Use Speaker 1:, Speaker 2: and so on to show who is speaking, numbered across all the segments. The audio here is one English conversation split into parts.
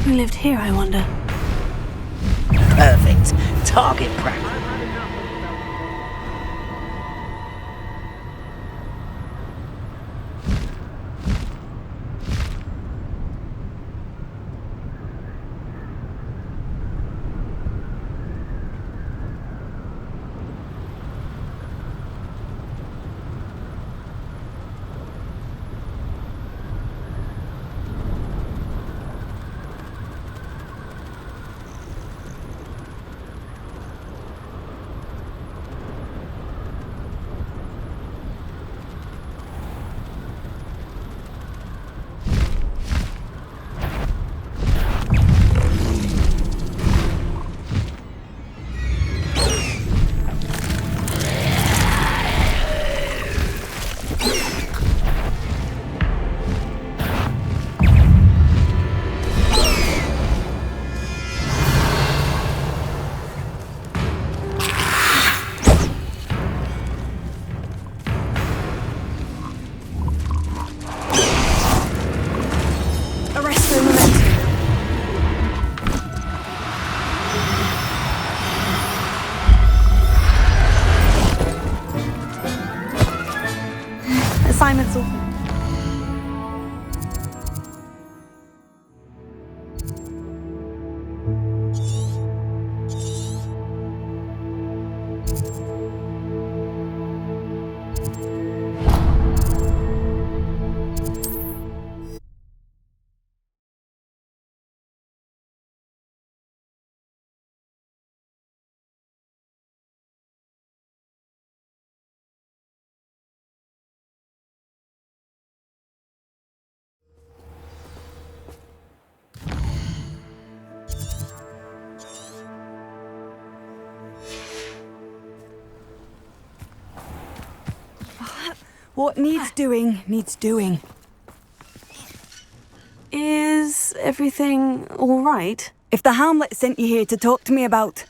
Speaker 1: Who lived here, I wonder?
Speaker 2: Perfect. Target practice.
Speaker 1: Assignment's all.
Speaker 3: What needs doing, needs doing.
Speaker 1: Is everything all right?
Speaker 3: If the Hamlet sent you here to talk to me about...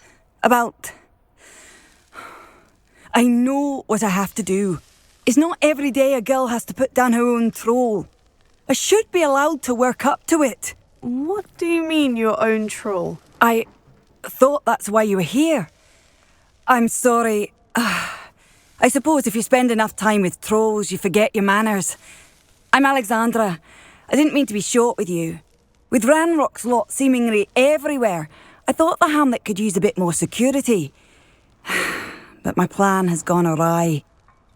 Speaker 3: I know what I have to do. It's not every day a girl has to put down her own troll. I should be allowed to work up to it.
Speaker 1: What do you mean, your own troll?
Speaker 3: I thought that's why you were here. I'm sorry. I suppose if you spend enough time with trolls, you forget your manners. I'm Alexandra. I didn't mean to be short with you. With Ranrock's lot seemingly everywhere, I thought the Hamlet could use a bit more security. But my plan has gone awry.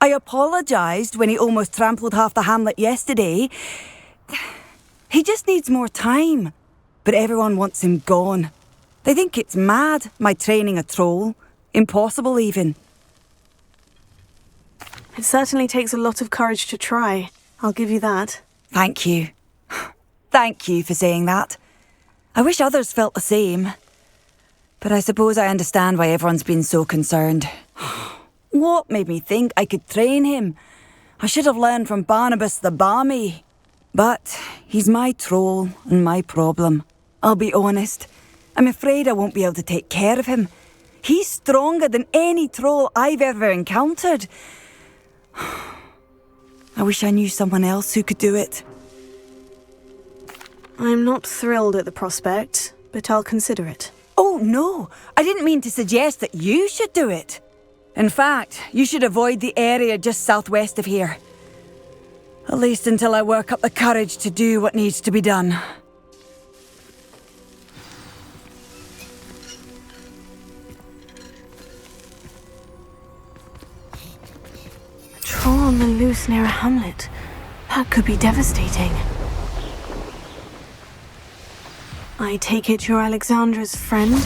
Speaker 3: I apologised when he almost trampled half the Hamlet yesterday. He just needs more time. But everyone wants him gone. They think it's mad, my training a troll. Impossible, even.
Speaker 1: It certainly takes a lot of courage to try. I'll give you that.
Speaker 3: Thank you. Thank you for saying that. I wish others felt the same. But I suppose I understand why everyone's been so concerned. What made me think I could train him? I should have learned from Barnabas the Barmy. But he's my troll and my problem. I'll be honest. I'm afraid I won't be able to take care of him. He's stronger than any troll I've ever encountered. I wish I knew someone else who could do it.
Speaker 1: I'm not thrilled at the prospect, but I'll consider it.
Speaker 3: Oh, no. I didn't mean to suggest that you should do it. In fact, you should avoid the area just southwest of here. At least until I work up the courage to do what needs to be done.
Speaker 1: Troll on the loose near a hamlet. That could be devastating. I take it you're Alexandra's friend?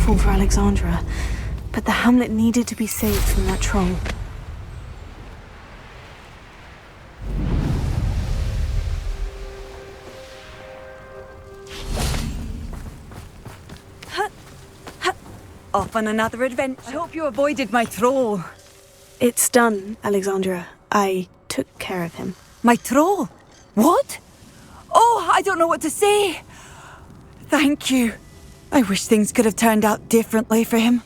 Speaker 1: awful for Alexandra, but the hamlet needed to be saved from that troll.
Speaker 3: Off on another adventure. I hope you avoided my troll.
Speaker 1: It's done, Alexandra. I took care of him.
Speaker 3: My troll? What? Oh, I don't know what to say. Thank you. I wish things could have turned out differently for him.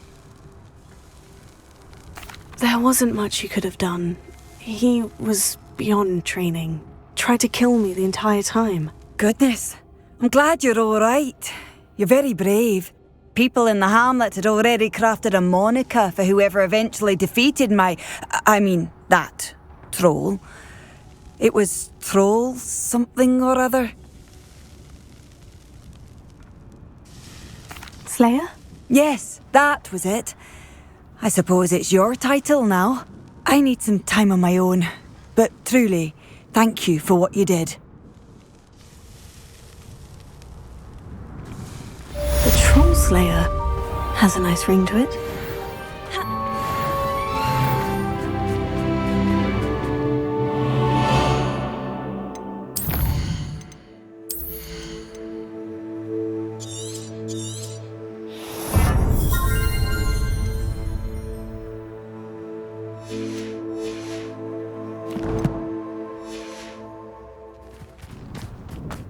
Speaker 1: There wasn't much you could have done. He was beyond training. Tried to kill me the entire time.
Speaker 3: Goodness. I'm glad you're all right. You're very brave. People in the hamlet had already crafted a moniker for whoever eventually defeated that troll. It was Troll something or other.
Speaker 1: Slayer?
Speaker 3: Yes, that was it. I suppose it's your title now. I need some time on my own. But truly, thank you for what you did.
Speaker 1: The Troll Slayer has a nice ring to it.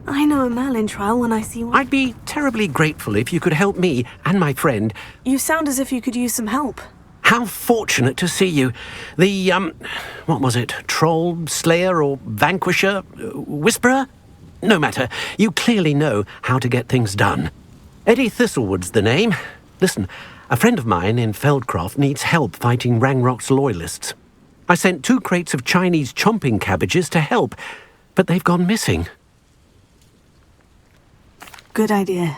Speaker 1: I know a Merlin trial when I see one.
Speaker 2: I'd be terribly grateful if you could help me and my friend.
Speaker 1: You sound as if you could use some help.
Speaker 2: How fortunate to see you. The, what was it? Troll, Slayer, or Vanquisher? Whisperer? No matter. You clearly know how to get things done. Eddie Thistlewood's the name. Listen, a friend of mine in Feldcroft needs help fighting Rangrock's loyalists. I sent 2 crates of Chinese chomping cabbages to help, but they've gone missing.
Speaker 1: Good idea.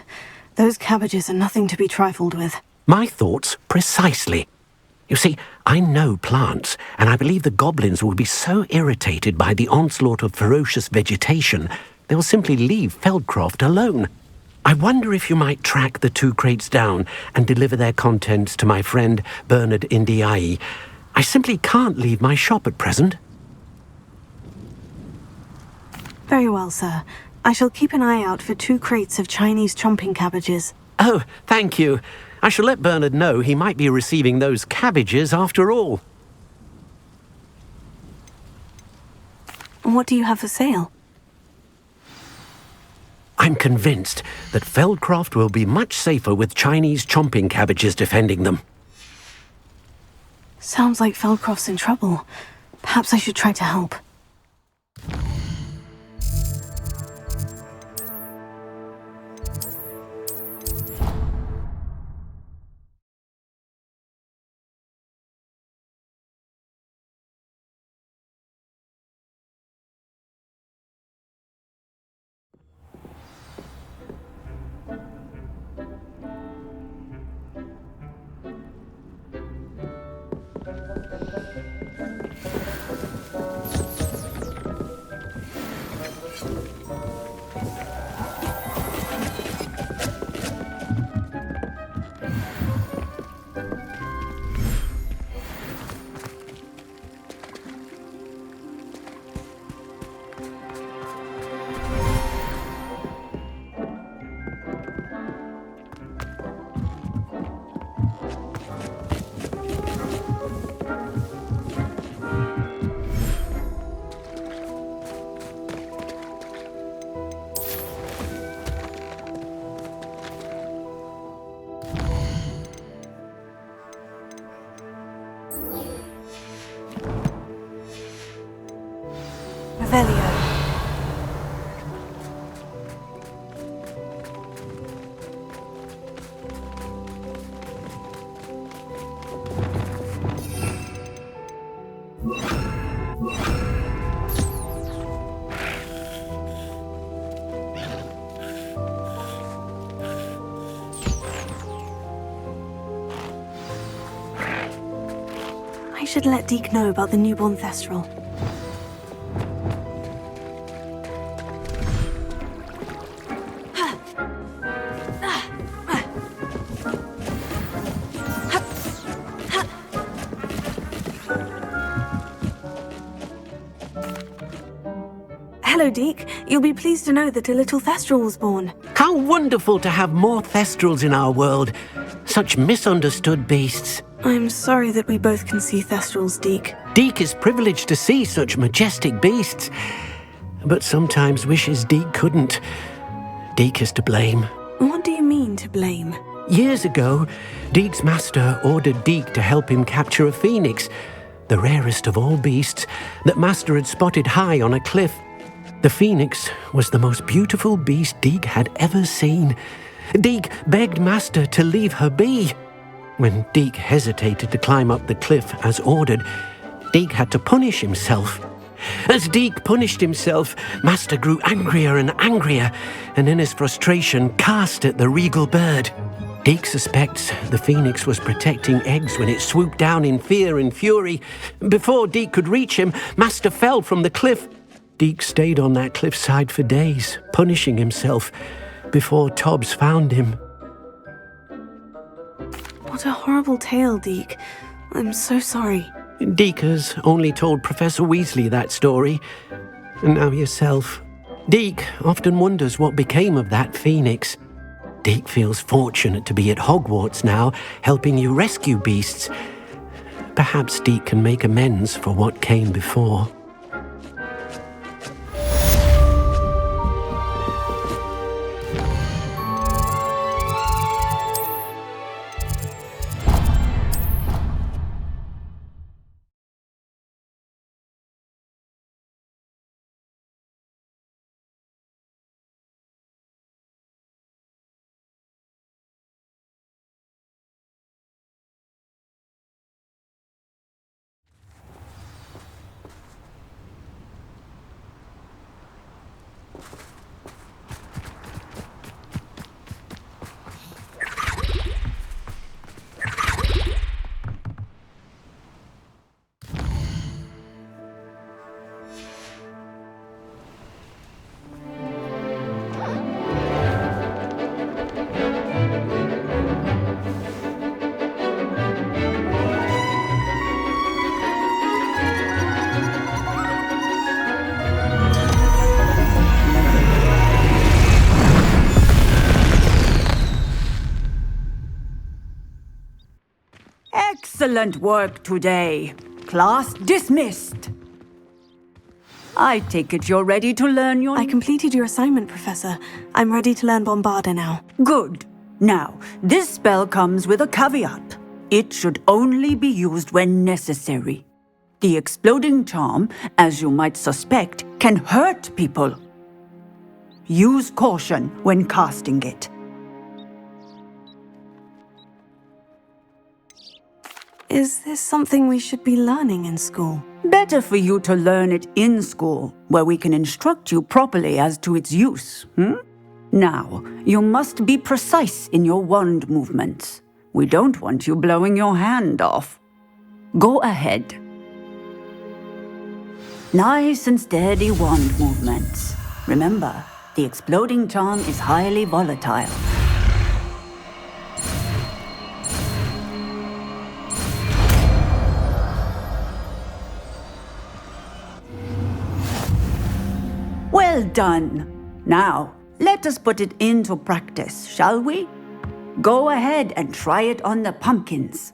Speaker 1: Those cabbages are nothing to be trifled with.
Speaker 2: My thoughts precisely. You see, I know plants, and I believe the goblins will be so irritated by the onslaught of ferocious vegetation, they'll simply leave Feldcroft alone. I wonder if you might track the 2 crates down and deliver their contents to my friend Bernard Indiai. I simply can't leave my shop at present.
Speaker 1: Very well, sir. I shall keep an eye out for 2 crates of Chinese chomping cabbages.
Speaker 2: Oh, thank you. I shall let Bernard know he might be receiving those cabbages after all.
Speaker 1: What do you have for sale?
Speaker 2: I'm convinced that Feldcroft will be much safer with Chinese chomping cabbages defending them.
Speaker 1: Sounds like Feldcroft's in trouble. Perhaps I should try to help. Revelio. I should let Deke know about the newborn Thestral. Hello, Deke. You'll be pleased to know that a little Thestral was born.
Speaker 2: How wonderful to have more Thestrals in our world. Such misunderstood beasts.
Speaker 1: I'm sorry that we both can see Thestrals, Deke.
Speaker 2: Deke is privileged to see such majestic beasts, but sometimes wishes Deke couldn't. Deke is to blame.
Speaker 1: What do you mean, to blame?
Speaker 2: Years ago, Deke's master ordered Deke to help him capture a phoenix, the rarest of all beasts that Master had spotted high on a cliff. The phoenix was the most beautiful beast Deke had ever seen. Deke begged Master to leave her be. When Deke hesitated to climb up the cliff as ordered, Deke had to punish himself. As Deke punished himself, Master grew angrier and angrier, and in his frustration cast at the regal bird. Deke suspects the phoenix was protecting eggs when it swooped down in fear and fury. Before Deke could reach him, Master fell from the cliff. Deke stayed on that cliffside for days, punishing himself, before Tobbs found him.
Speaker 1: What a horrible tale, Deke. I'm so sorry.
Speaker 2: Deke has only told Professor Weasley that story, and now yourself. Deke often wonders what became of that phoenix. Deke feels fortunate to be at Hogwarts now, helping you rescue beasts. Perhaps Deke can make amends for what came before.
Speaker 3: Excellent work today. Class dismissed. I take it you're ready to learn your...
Speaker 1: I completed your assignment, Professor. I'm ready to learn Bombarda now.
Speaker 3: Good. Now, this spell comes with a caveat. It should only be used when necessary. The exploding charm, as you might suspect, can hurt people. Use caution when casting it.
Speaker 1: Is this something we should be learning in school?
Speaker 3: Better for you to learn it in school, where we can instruct you properly as to its use, Now, you must be precise in your wand movements. We don't want you blowing your hand off. Go ahead. Nice and steady wand movements. Remember, the exploding charm is highly volatile. Well done. Now, let us put it into practice, shall we? Go ahead and try it on the pumpkins.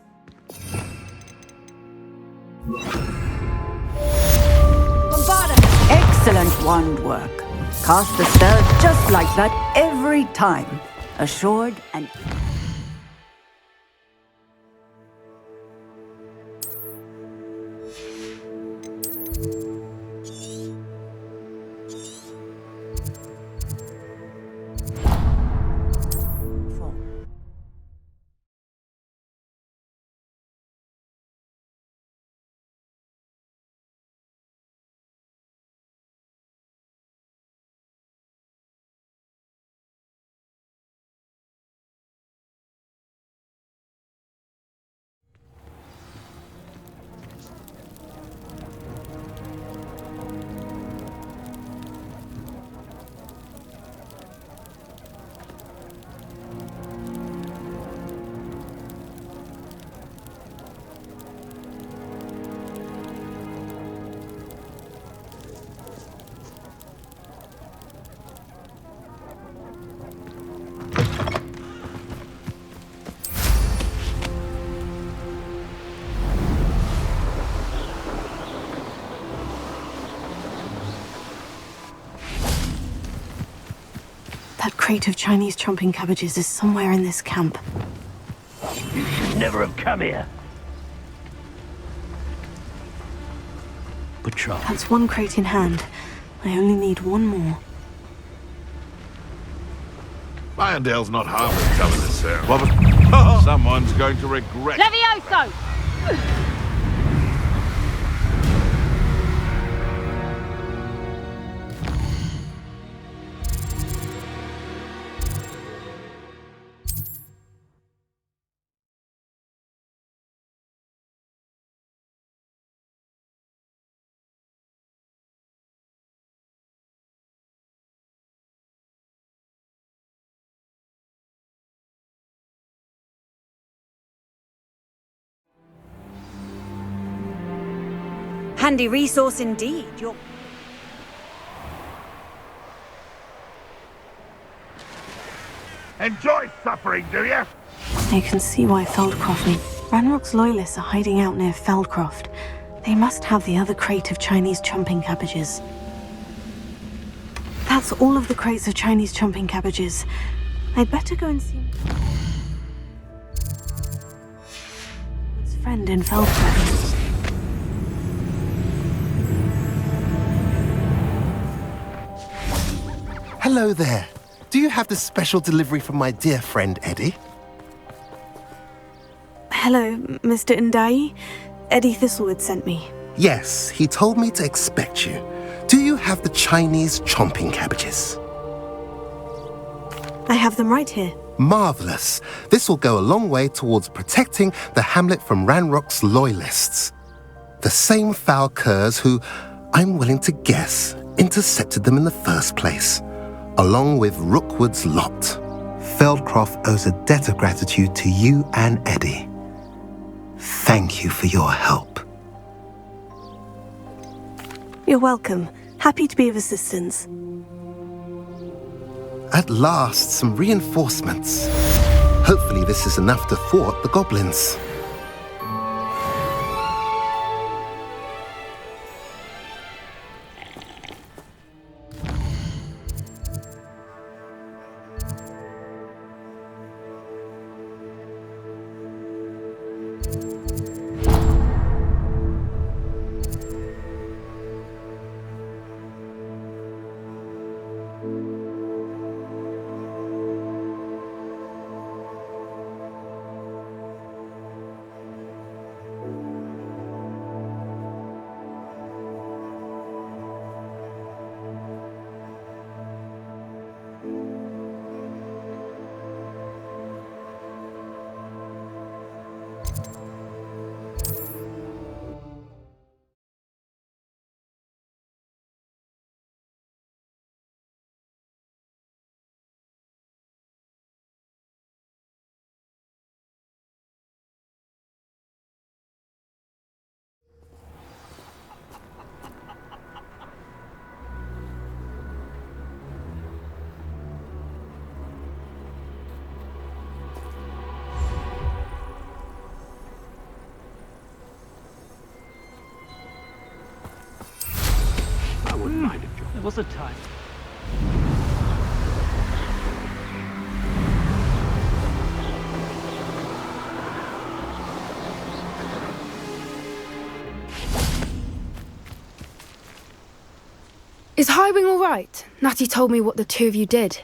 Speaker 3: Bombarda! Excellent wand work. Cast the spell just like that every time. Assured and...
Speaker 1: crate of Chinese chomping cabbages is somewhere in this camp.
Speaker 4: You should never have come here. Patrol.
Speaker 1: That's one crate in hand. I only need one more.
Speaker 5: Irondale's not half as tough as it sounds. Someone's going to regret.
Speaker 6: Levioso!
Speaker 3: Handy resource indeed.
Speaker 5: Enjoy suffering, do you?
Speaker 1: I can see why Feldcroft need. Ranrock's loyalists are hiding out near Feldcroft. They must have the other crate of Chinese chomping cabbages. That's all of the crates of Chinese chomping cabbages. I'd better go and see his friend in Feldcroft.
Speaker 7: Hello there. Do you have this special delivery from my dear friend Eddie?
Speaker 1: Hello, Mr. Ndai. Eddie Thistlewood sent me.
Speaker 7: Yes, he told me to expect you. Do you have the Chinese chomping cabbages?
Speaker 1: I have them right here.
Speaker 7: Marvelous. This will go a long way towards protecting the hamlet from Ranrock's loyalists. The same foul curs who, I'm willing to guess, intercepted them in the first place, along with Rookwood's lot. Feldcroft owes a debt of gratitude to you and Eddie. Thank you for your help.
Speaker 1: You're welcome. Happy to be of assistance.
Speaker 7: At last, some reinforcements. Hopefully this is enough to thwart the goblins.
Speaker 4: There was a time.
Speaker 6: Is Highwing all right? Natty told me what the two of you did.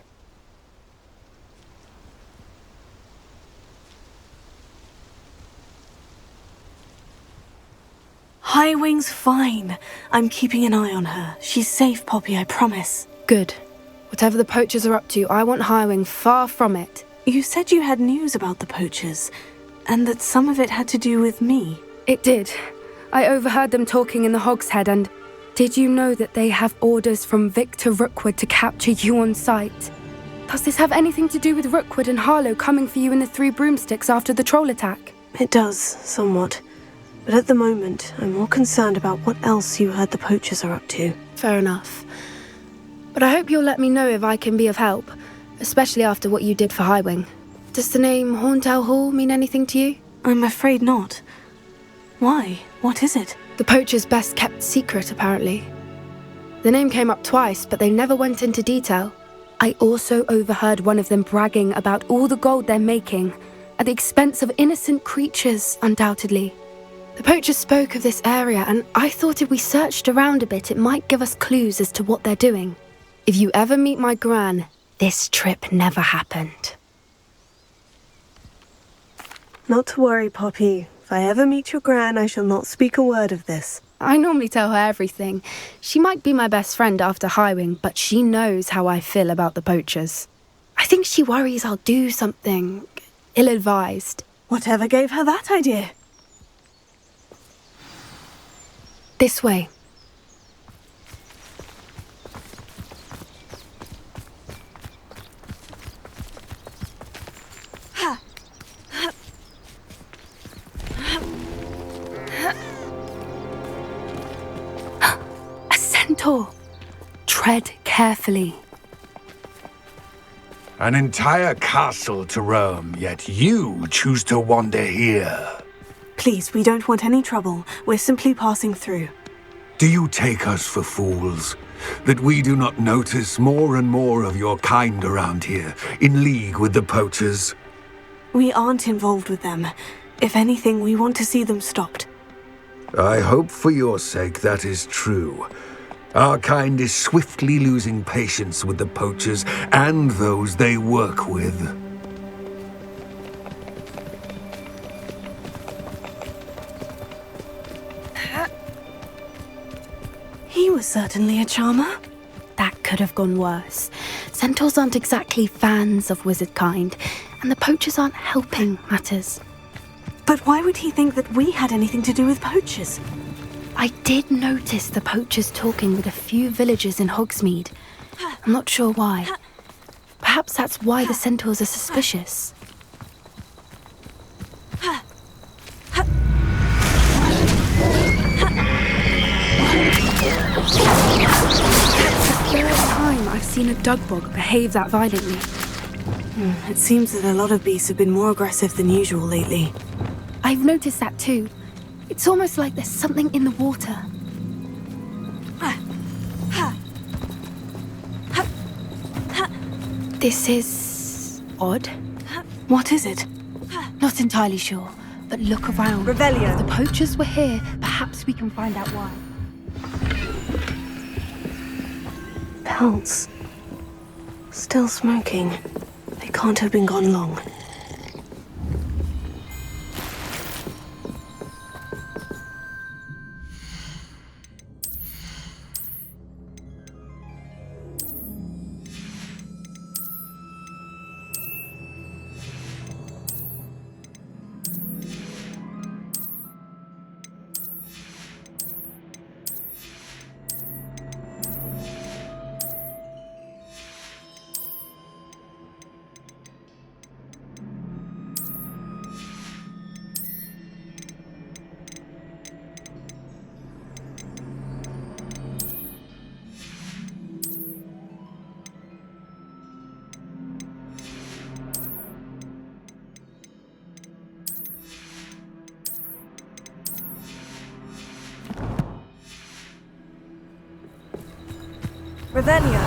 Speaker 1: Highwing's fine. I'm keeping an eye on her. She's safe, Poppy, I promise.
Speaker 6: Good. Whatever the poachers are up to, I want Highwing far from it.
Speaker 1: You said you had news about the poachers, and that some of it had to do with me.
Speaker 6: It did. I overheard them talking in the Hogshead, and did you know that they have orders from Victor Rookwood to capture you on sight? Does this have anything to do with Rookwood and Harlow coming for you in the Three Broomsticks after the troll attack?
Speaker 1: It does, somewhat. But at the moment, I'm more concerned about what else you heard the poachers are up to.
Speaker 6: Fair enough. But I hope you'll let me know if I can be of help, especially after what you did for Highwing. Does the name Horntail Hall mean anything to you?
Speaker 1: I'm afraid not. Why? What is it?
Speaker 6: The poachers' best-kept secret, apparently. The name came up twice, but they never went into detail. I also overheard one of them bragging about all the gold they're making, at the expense of innocent creatures, undoubtedly. The poachers spoke of this area, and I thought if we searched around a bit, it might give us clues as to what they're doing. If you ever meet my gran, this trip never happened.
Speaker 1: Not to worry, Poppy. If I ever meet your gran, I shall not speak a word of this.
Speaker 6: I normally tell her everything. She might be my best friend after Highwing, but she knows how I feel about the poachers. I think she worries I'll do something ill-advised.
Speaker 1: Whatever gave her that idea?
Speaker 6: This way. A centaur. Tread carefully.
Speaker 8: An entire castle to roam, yet you choose to wander here.
Speaker 1: Please, we don't want any trouble. We're simply passing through.
Speaker 8: Do you take us for fools? That we do not notice more and more of your kind around here, in league with the poachers?
Speaker 1: We aren't involved with them. If anything, we want to see them stopped.
Speaker 8: I hope for your sake that is true. Our kind is swiftly losing patience with the poachers and those they work with.
Speaker 1: He was certainly a charmer.
Speaker 6: That could have gone worse. Centaurs aren't exactly fans of wizard kind, and the poachers aren't helping matters.
Speaker 1: But why would he think that we had anything to do with poachers?
Speaker 6: I did notice the poachers talking with a few villagers in Hogsmeade. I'm not sure why. Perhaps that's why the centaurs are suspicious. Third time I've seen a dugbog behave that violently.
Speaker 1: It seems that a lot of beasts have been more aggressive than usual lately.
Speaker 6: I've noticed that too. It's almost like there's something in the water. This is odd.
Speaker 1: What is it?
Speaker 6: Not entirely sure, but look around.
Speaker 3: Revelio.
Speaker 6: If the poachers were here, perhaps we can find out why.
Speaker 1: Pelts. Still smoking. They can't have been gone long.
Speaker 3: Revelio.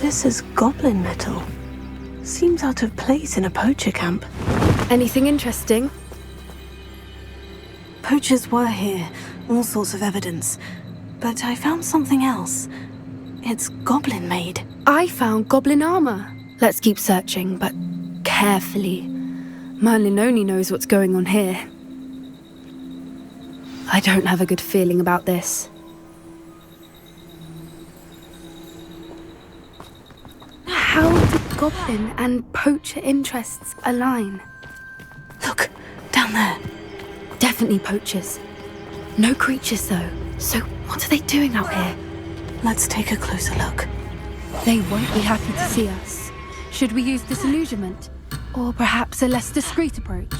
Speaker 1: This is goblin metal. Seems out of place in a poacher camp.
Speaker 6: Anything interesting?
Speaker 1: Poachers were here, all sorts of evidence. But I found something else. It's goblin made.
Speaker 6: I found goblin armor. Let's keep searching, but carefully. Merlin only knows what's going on here. I don't have a good feeling about this. How did goblin and poacher interests align?
Speaker 1: Look, down there.
Speaker 6: Definitely poachers. No creatures though. So what are they doing out here?
Speaker 1: Let's take a closer look.
Speaker 6: They won't be happy to see us. Should we use disillusionment? Or perhaps a less discreet approach?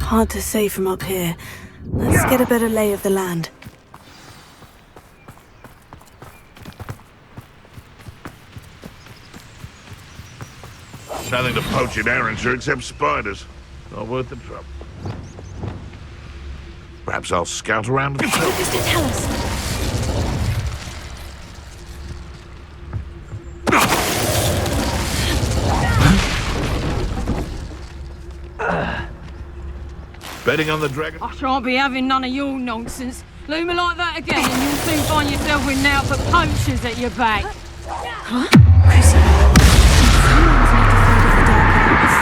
Speaker 1: Hard to say from up here. Let's get a better lay of the land.
Speaker 5: Nothing to poach in Arrowshire except spiders. Not worth the trouble. Perhaps I'll scout around and
Speaker 1: Mr. Tellus.
Speaker 5: betting on the dragon.
Speaker 9: I shan't be having none of your nonsense. Leave me like that again and you'll soon find yourself with now for poachers at your back.
Speaker 1: Huh? Chrissy. Someone's notified of the dark arts.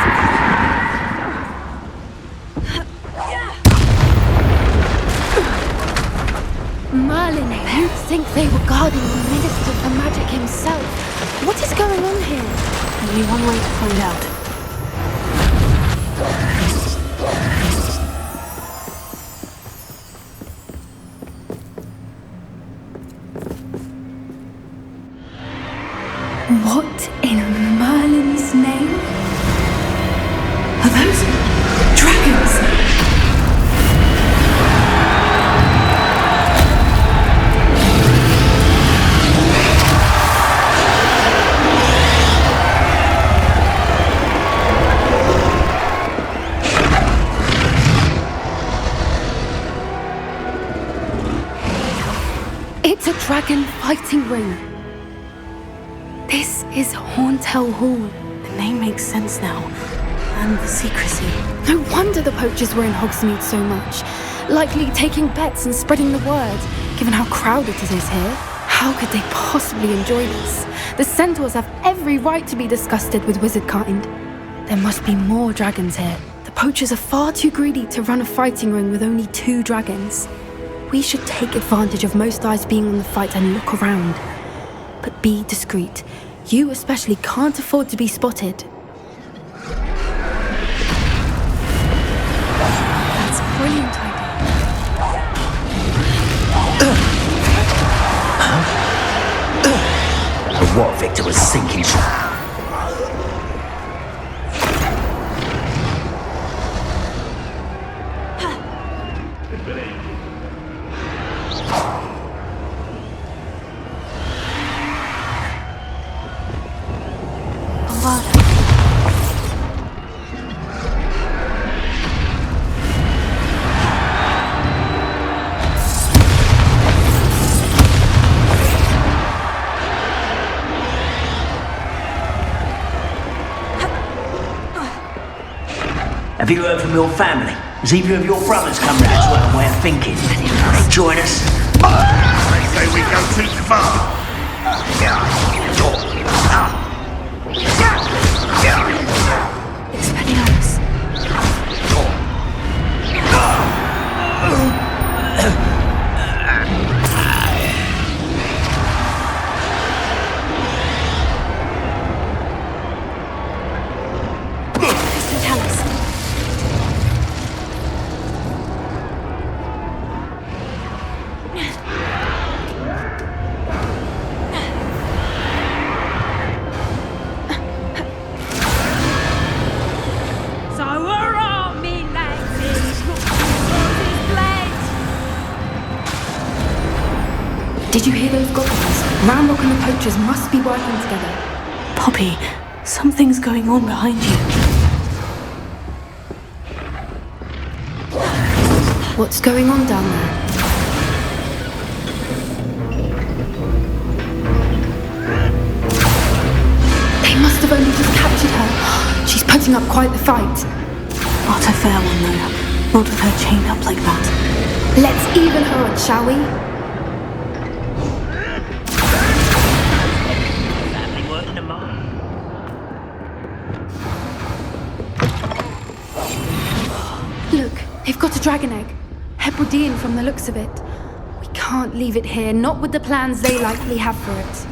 Speaker 6: Merlin, you'd think they were guarding the Minister for Magic himself. What is going on here?
Speaker 1: Only one way to find out.
Speaker 6: What in Merlin's name?
Speaker 1: Are those dragons?
Speaker 6: It's a dragon fighting ring. This is Horntail Hall.
Speaker 1: The name makes sense now. And the secrecy.
Speaker 6: No wonder the poachers were in Hogsmeade so much. Likely taking bets and spreading the word, given how crowded it is here. How could they possibly enjoy this? The centaurs have every right to be disgusted with wizard kind. There must be more dragons here. The poachers are far too greedy to run a fighting ring with only 2 dragons. We should take advantage of most eyes being on the fight and look around. But be discreet. You especially can't afford to be spotted.
Speaker 1: That's a brilliant idea.
Speaker 4: What Victor was thinking. Have you heard from your family? Has either of your brothers come round to our way of thinking? They join us?
Speaker 5: They say we go too far.
Speaker 1: Expelliarmus. Mr. Tellus.
Speaker 9: So hurrah, me lads! Look, his blade!
Speaker 6: Did you hear those goblins? Ramrock and the poachers must be working together.
Speaker 1: Poppy, something's going on behind you.
Speaker 6: What's going on down there? They must have only just captured her. She's putting up quite the fight.
Speaker 1: Not a fair one, though. Not with her chained up like that.
Speaker 6: Let's even her on, shall we?
Speaker 4: Family working tomorrow.
Speaker 6: Look, they've got a dragon egg. Hebridean from the looks of it. We can't leave it here, not with the plans they likely have for it.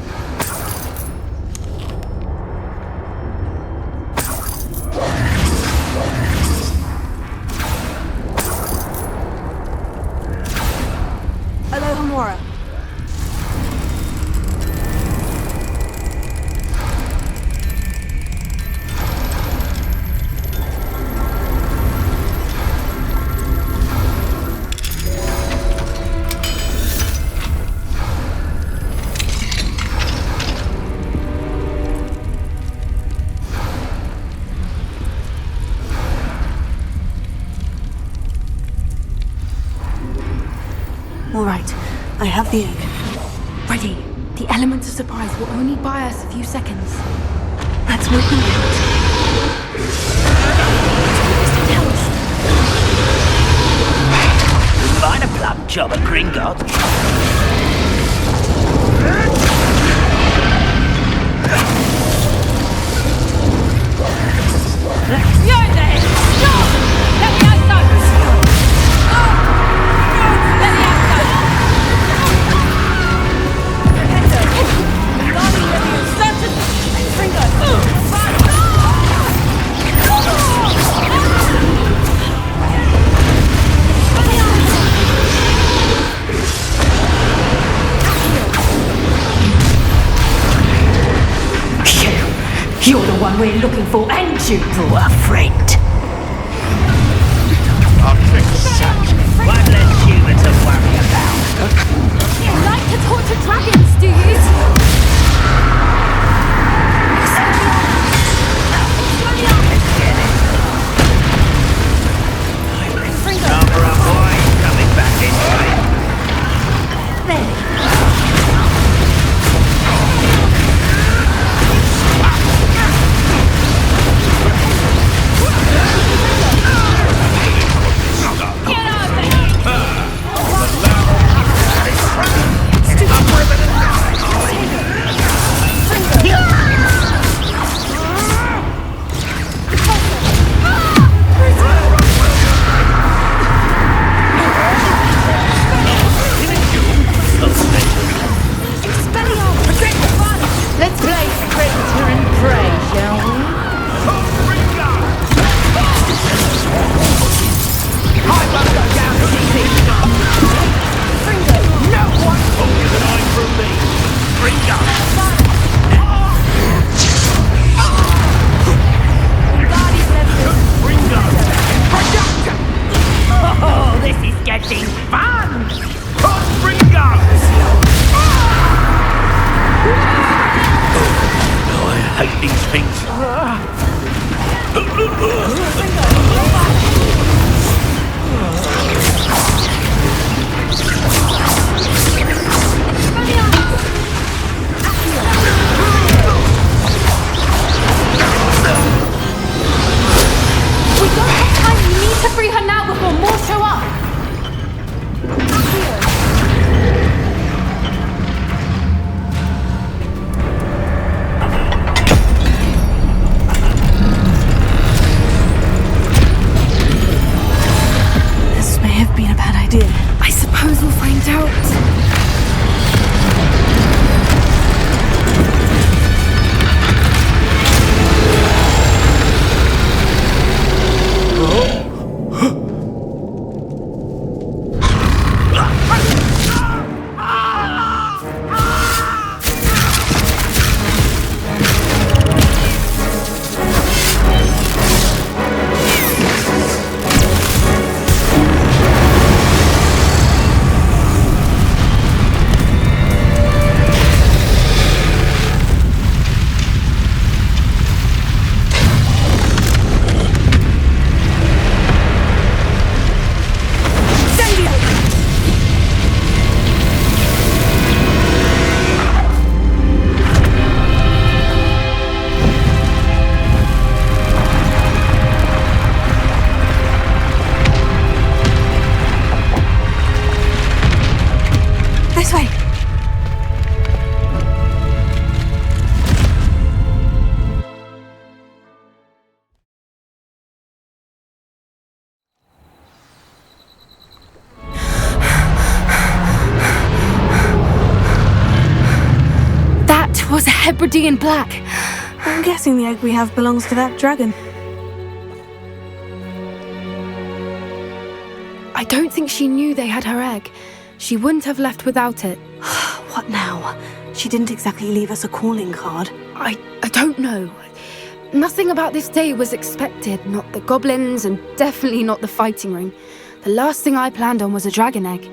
Speaker 3: Alohomora.
Speaker 1: All right, I have the egg.
Speaker 6: Ready. The element of surprise will only buy us a few seconds.
Speaker 1: Let's work them out.
Speaker 4: Minor plum job at Gringotts.
Speaker 9: You're there! Stop! Let me out, son! Let me out, son!
Speaker 10: You're the one we're looking for, ain't you, poor friend?
Speaker 5: I'll kick
Speaker 4: Such one less human to worry about.
Speaker 6: You like to torture dragons, do you?
Speaker 4: Number of boys coming back this way.
Speaker 10: Let's play predator and prey, shall we?
Speaker 4: Oh, this is getting fun! I hate these things.
Speaker 6: We don't have time. We need to free her now before more show up.
Speaker 1: This may have been a bad idea.
Speaker 6: I suppose we'll find out.
Speaker 1: This way.
Speaker 6: That was a Hebridean black.
Speaker 1: I'm guessing the egg we have belongs to that dragon.
Speaker 6: I don't think she knew they had her egg. She wouldn't have left without it.
Speaker 1: What now? She didn't exactly leave us a calling card.
Speaker 6: I don't know. Nothing about this day was expected. Not the goblins, and definitely not the fighting ring. The last thing I planned on was a dragon egg.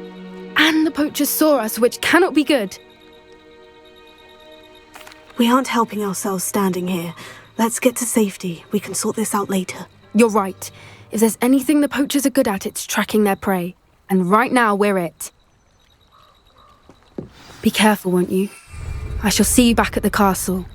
Speaker 6: And the poachers saw us, which cannot be good.
Speaker 1: We aren't helping ourselves standing here. Let's get to safety. We can sort this out later.
Speaker 6: You're right. If there's anything the poachers are good at, it's tracking their prey. And right now, we're it. Be careful, won't you? I shall see you back at the castle.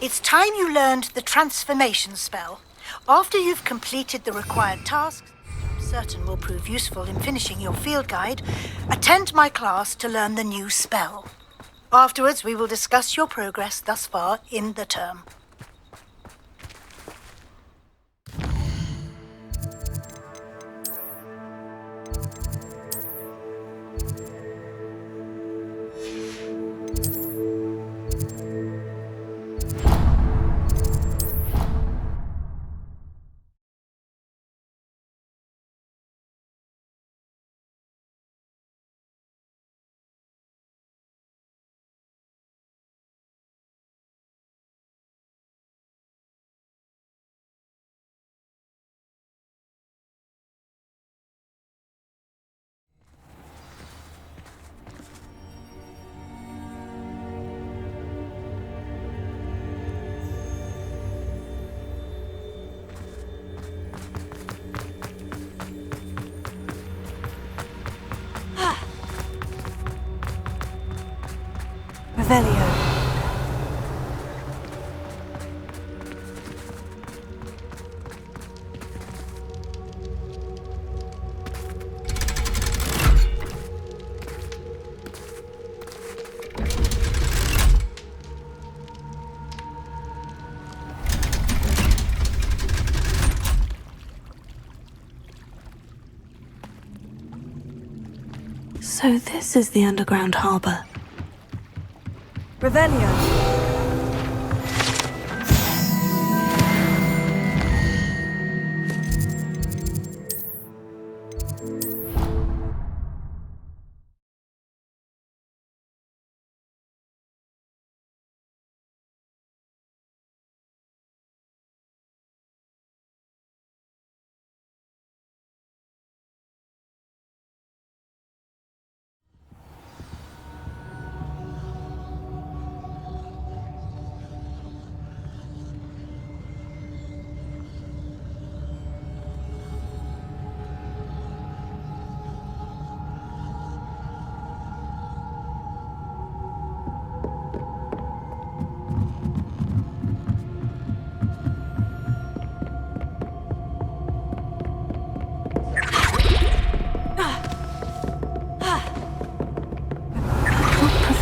Speaker 11: It's time you learned the transformation spell. After you've completed the required tasks, certain will prove useful in finishing your field guide, attend my class to learn the new spell. Afterwards, we will discuss your progress thus far in the term.
Speaker 1: Revelio. So this is the underground harbour.
Speaker 3: Revelio.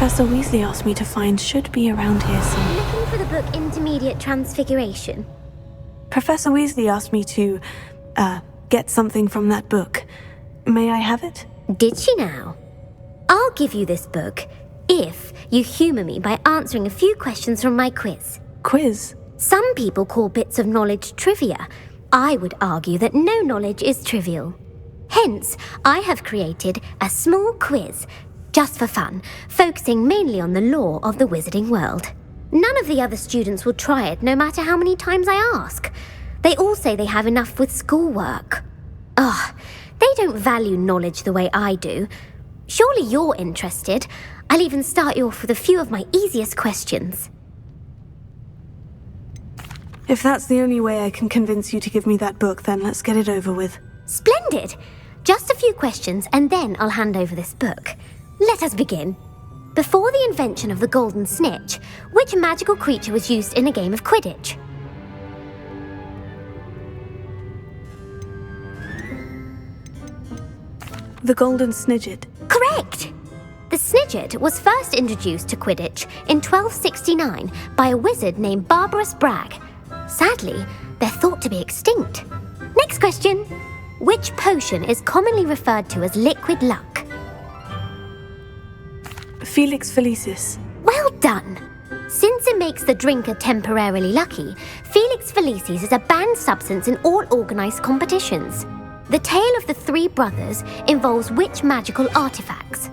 Speaker 1: Professor Weasley asked me to find should be around here somewhere.
Speaker 12: Looking for the book Intermediate Transfiguration.
Speaker 1: Professor Weasley asked me to, get something from that book. May I have it?
Speaker 12: Did she now? I'll give you this book if you humour me by answering a few questions from my quiz.
Speaker 1: Quiz?
Speaker 12: Some people call bits of knowledge trivia. I would argue that no knowledge is trivial. Hence, I have created a small quiz just for fun, focusing mainly on the lore of the wizarding world. None of the other students will try it, no matter how many times I ask. They all say they have enough with schoolwork. Ugh, they don't value knowledge the way I do. Surely you're interested. I'll even start you off with a few of my easiest questions.
Speaker 1: If that's the only way I can convince you to give me that book, then let's get it over with.
Speaker 12: Splendid! Just a few questions, and then I'll hand over this book. Let us begin. Before the invention of the golden snitch, which magical creature was used in a game of Quidditch?
Speaker 1: The golden snidget.
Speaker 12: Correct! The snidget was first introduced to Quidditch in 1269 by a wizard named Barbarous Bragg. Sadly, they're thought to be extinct. Next question. Which potion is commonly referred to as liquid luck?
Speaker 1: Felix Felicis.
Speaker 12: Well done! Since it makes the drinker temporarily lucky, Felix Felicis is a banned substance in all organised competitions. The tale of the three brothers involves which magical artifacts?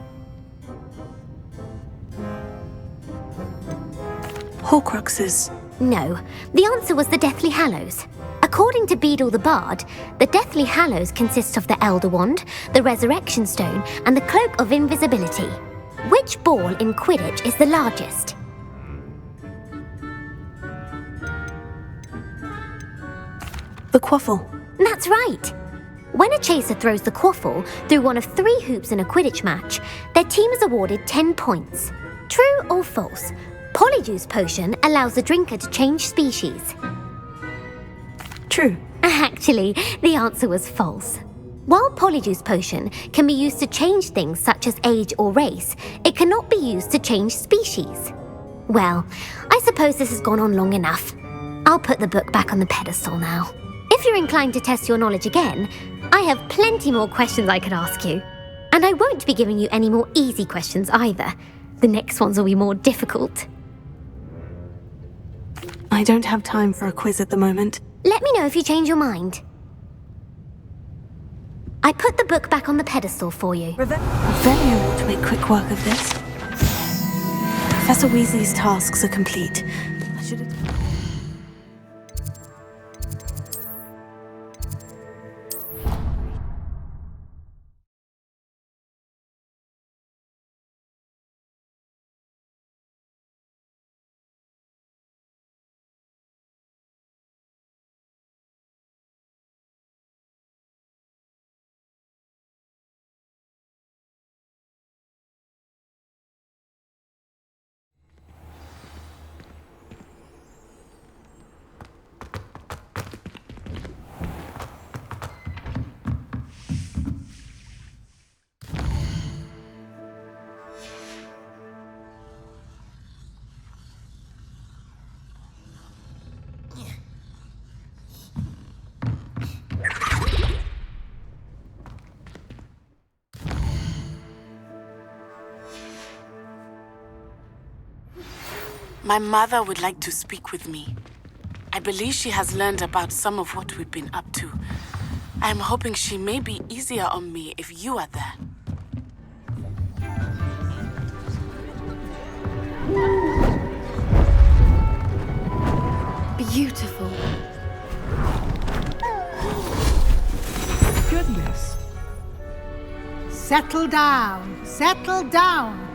Speaker 1: Horcruxes.
Speaker 12: No, the answer was the Deathly Hallows. According to Beadle the Bard, the Deathly Hallows consist of the Elder Wand, the Resurrection Stone, and the Cloak of Invisibility. Which ball in Quidditch is the largest?
Speaker 1: The quaffle.
Speaker 12: That's right. When a chaser throws the quaffle through one of 3 hoops in a Quidditch match, their team is awarded 10 points. True or false? Polyjuice Potion allows the drinker to change species.
Speaker 1: True.
Speaker 12: Actually, the answer was false. While Polyjuice Potion can be used to change things such as age or race, it cannot be used to change species. Well, I suppose this has gone on long enough. I'll put the book back on the pedestal now. If you're inclined to test your knowledge again, I have plenty more questions I could ask you. And I won't be giving you any more easy questions either. The next ones will be more difficult.
Speaker 1: I don't have time for a quiz at the moment.
Speaker 12: Let me know if you change your mind. I put the book back on the pedestal for you.
Speaker 1: Very able to make quick work of this. Professor Weasley's tasks are complete. I should have...
Speaker 13: My mother would like to speak with me. I believe she has learned about some of what we've been up to. I'm hoping she may be easier on me if you are there.
Speaker 6: Beautiful.
Speaker 14: Goodness. Settle down. Settle down.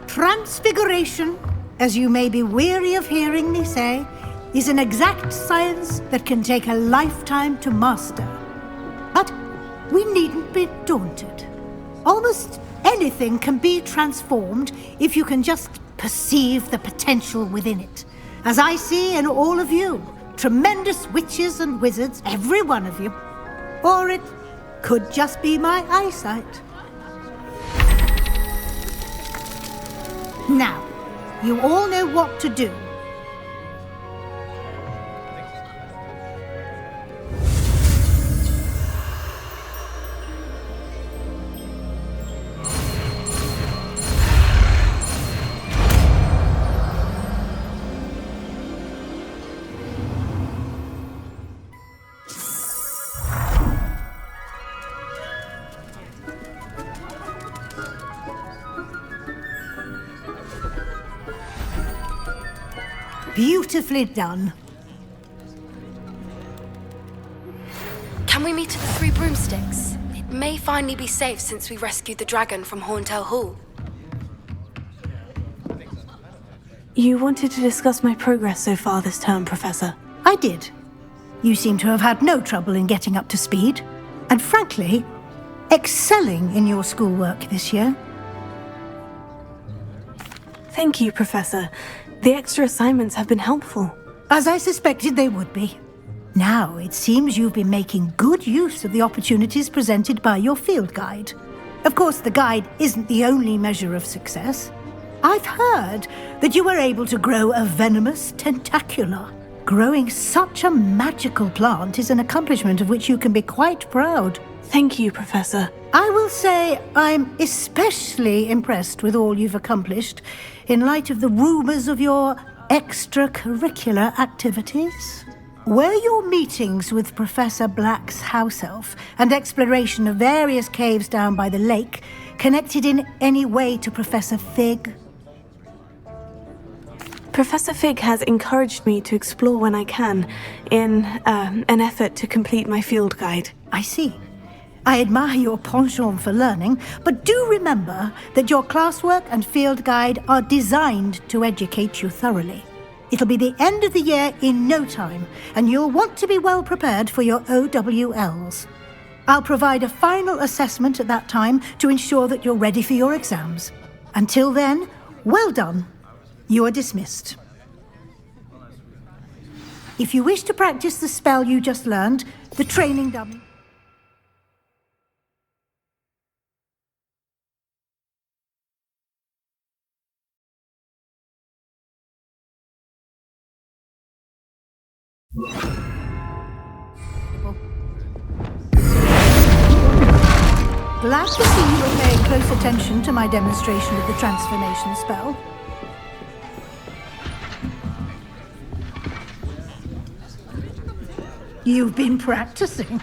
Speaker 14: Transfiguration, as you may be weary of hearing me say, is an exact science that can take a lifetime to master. But we needn't be daunted. Almost anything can be transformed if you can just perceive the potential within it. As I see in all of you, tremendous witches and wizards, every one of you. Or it could just be my eyesight. Now, you all know what to do. Beautifully done.
Speaker 6: Can we meet at the Three Broomsticks? It may finally be safe since we rescued the dragon from Horntail Hall.
Speaker 1: You wanted to discuss my progress so far this term, Professor.
Speaker 14: I did. You seem to have had no trouble in getting up to speed, and frankly, excelling in your schoolwork this year.
Speaker 1: Thank you, Professor. The extra assignments have been helpful.
Speaker 14: As I suspected they would be. Now, it seems you've been making good use of the opportunities presented by your field guide. Of course, the guide isn't the only measure of success. I've heard that you were able to grow a venomous tentacula. Growing such a magical plant is an accomplishment of which you can be quite proud.
Speaker 1: Thank you, Professor.
Speaker 14: I will say I'm especially impressed with all you've accomplished in light of the rumors of your extracurricular activities. Were your meetings with Professor Black's house elf and exploration of various caves down by the lake connected in any way to Professor Fig?
Speaker 1: Professor Fig has encouraged me to explore when I can, in an effort to complete my field guide.
Speaker 14: I see. I admire your penchant for learning, but do remember that your classwork and field guide are designed to educate you thoroughly. It'll be the end of the year in no time, and you'll want to be well prepared for your OWLs. I'll provide a final assessment at that time to ensure that you're ready for your exams. Until then, well done. You are dismissed. If you wish to practice the spell you just learned, the training dummy... Glad to see you were paying close attention to my demonstration of the transformation spell. You've been practicing.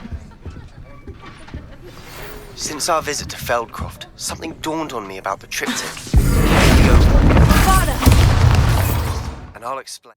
Speaker 15: Since our visit to Feldcroft, something dawned on me about the triptych.
Speaker 14: Father!
Speaker 15: And I'll explain.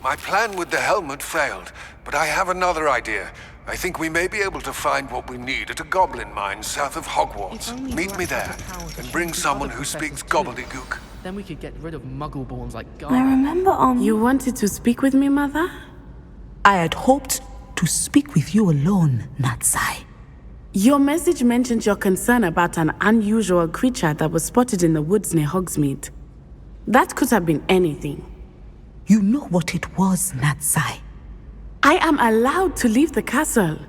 Speaker 8: My plan with the helmet failed, but I have another idea. I think we may be able to find what we need at a goblin mine south of Hogwarts. Meet me there, and bring someone who speaks gobbledygook.
Speaker 16: Then we could get rid of muggle-borns like
Speaker 1: I remember
Speaker 13: You wanted to speak with me, Mother?
Speaker 17: I had hoped to speak with you alone, Natsai.
Speaker 13: Your message mentioned your concern about an unusual creature that was spotted in the woods near Hogsmeade. That could have been anything.
Speaker 17: You know what it was, Natsai.
Speaker 13: I am allowed to leave the castle.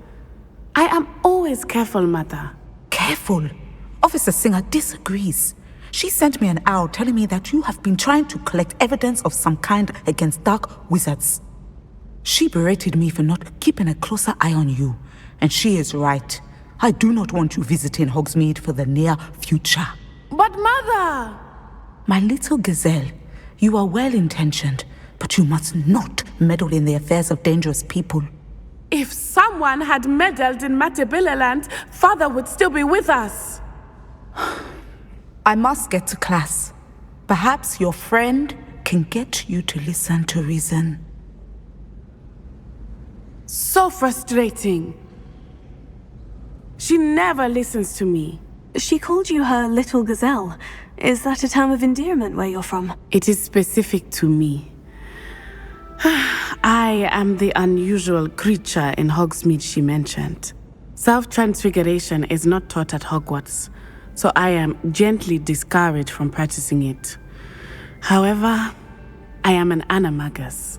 Speaker 13: I am always careful, Mother.
Speaker 17: Careful? Officer Singer disagrees. She sent me an owl telling me that you have been trying to collect evidence of some kind against dark wizards. She berated me for not keeping a closer eye on you, and she is right. I do not want you visiting Hogsmeade for the near future.
Speaker 13: But Mother!
Speaker 17: My little gazelle, you are well-intentioned, but you must not meddle in the affairs of dangerous people.
Speaker 13: If someone had meddled in Matabeleland, Father would still be with us.
Speaker 17: I must get to class. Perhaps your friend can get you to listen to reason.
Speaker 13: So frustrating. She never listens to me.
Speaker 1: She called you her little gazelle. Is that a term of endearment where you're from?
Speaker 13: It is specific to me. I am the unusual creature in Hogsmeade she mentioned. Self-transfiguration is not taught at Hogwarts, so I am gently discouraged from practicing it. However, I am an animagus,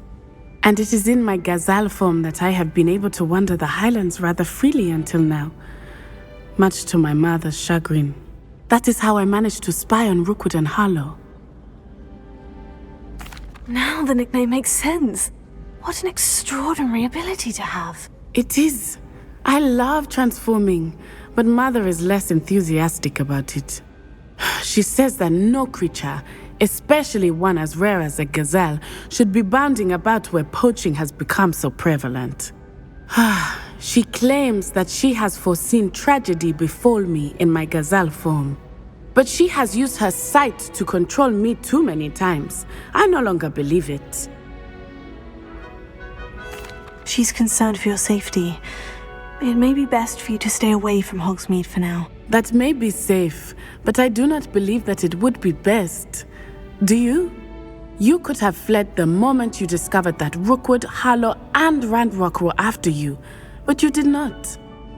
Speaker 13: and it is in my gazelle form that I have been able to wander the Highlands rather freely until now, much to my mother's chagrin. That is how I managed to spy on Rookwood and Harlow.
Speaker 1: Now the nickname makes sense. What an extraordinary ability to have.
Speaker 13: It is. I love transforming, but Mother is less enthusiastic about it. She says that no creature, especially one as rare as a gazelle, should be bounding about where poaching has become so prevalent. She claims that she has foreseen tragedy befall me in my gazelle form. But she has used her sight to control me too many times. I no longer believe it.
Speaker 1: She's concerned for your safety. It may be best for you to stay away from Hogsmeade for now.
Speaker 13: That may be safe, but I do not believe that it would be best. Do you? You could have fled the moment you discovered that Rookwood, Harlow, and Ranrock were after you, but you did not.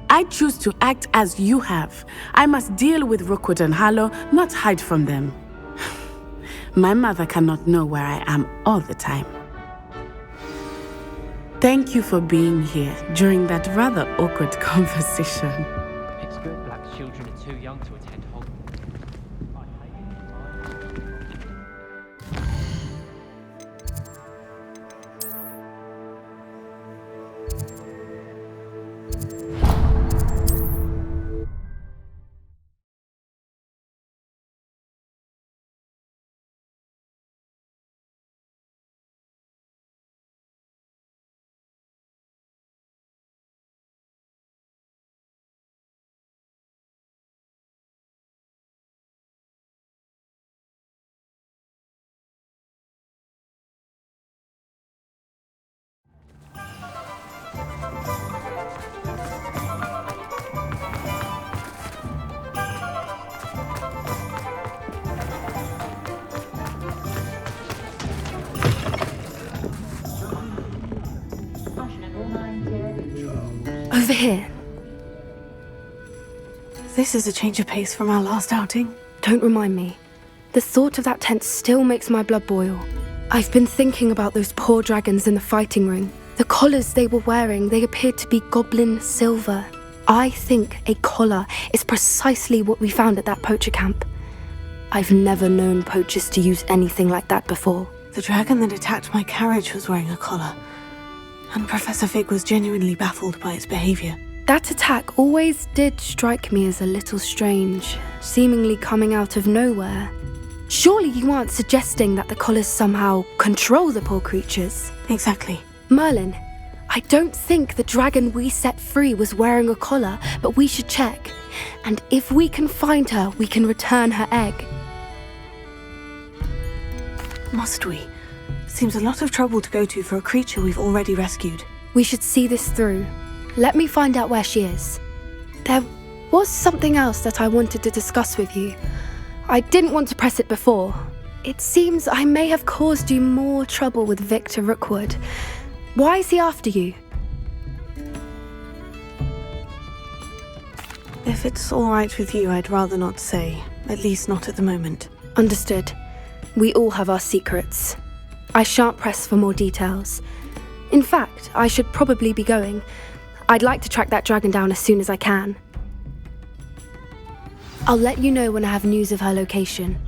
Speaker 13: I choose to act as you have. I must deal with Rookwood and Harlow, not hide from them. My mother cannot know where I am all the time. Thank you for being here during that rather awkward conversation.
Speaker 18: Pittsburgh black children are too young to attend Hogwarts.
Speaker 6: Over here.
Speaker 1: This is a change of pace from our last outing.
Speaker 6: Don't remind me. The thought of that tent still makes my blood boil. I've been thinking about those poor dragons in the fighting ring. The collars they were wearing, they appeared to be goblin silver. I think a collar is precisely what we found at that poacher camp. I've never known poachers to use anything like that before.
Speaker 1: The dragon that attacked my carriage was wearing a collar, and Professor Fig was genuinely baffled by its behavior.
Speaker 6: That attack always did strike me as a little strange, seemingly coming out of nowhere. Surely you aren't suggesting that the collars somehow control the poor creatures?
Speaker 1: Exactly.
Speaker 6: Merlin, I don't think the dragon we set free was wearing a collar, but we should check. And if we can find her, we can return her egg.
Speaker 1: Must we? Seems a lot of trouble to go to for a creature we've already rescued.
Speaker 6: We should see this through. Let me find out where she is. There was something else that I wanted to discuss with you. I didn't want to press it before. It seems I may have caused you more trouble with Victor Rookwood. Why is he after you?
Speaker 1: If it's all right with you, I'd rather not say. At least not at the moment.
Speaker 6: Understood. We all have our secrets. I shan't press for more details. In fact, I should probably be going. I'd like to track that dragon down as soon as I can. I'll let you know when I have news of her location.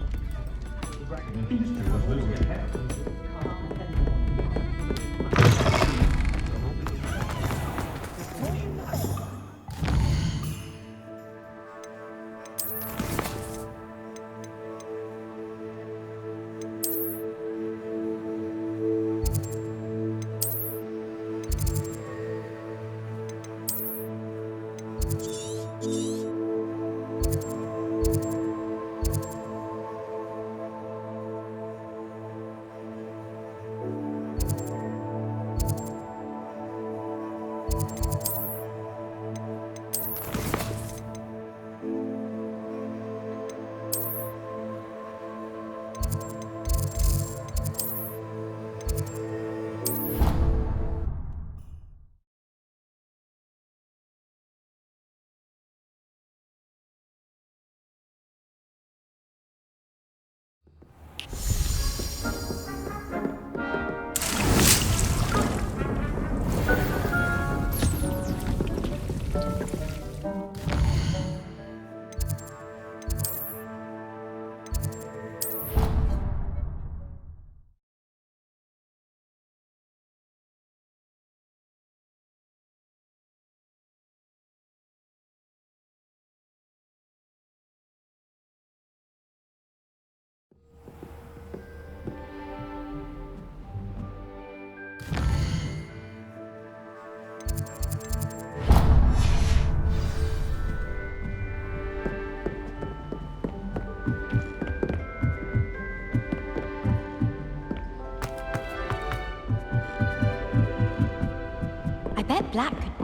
Speaker 12: I bet Black could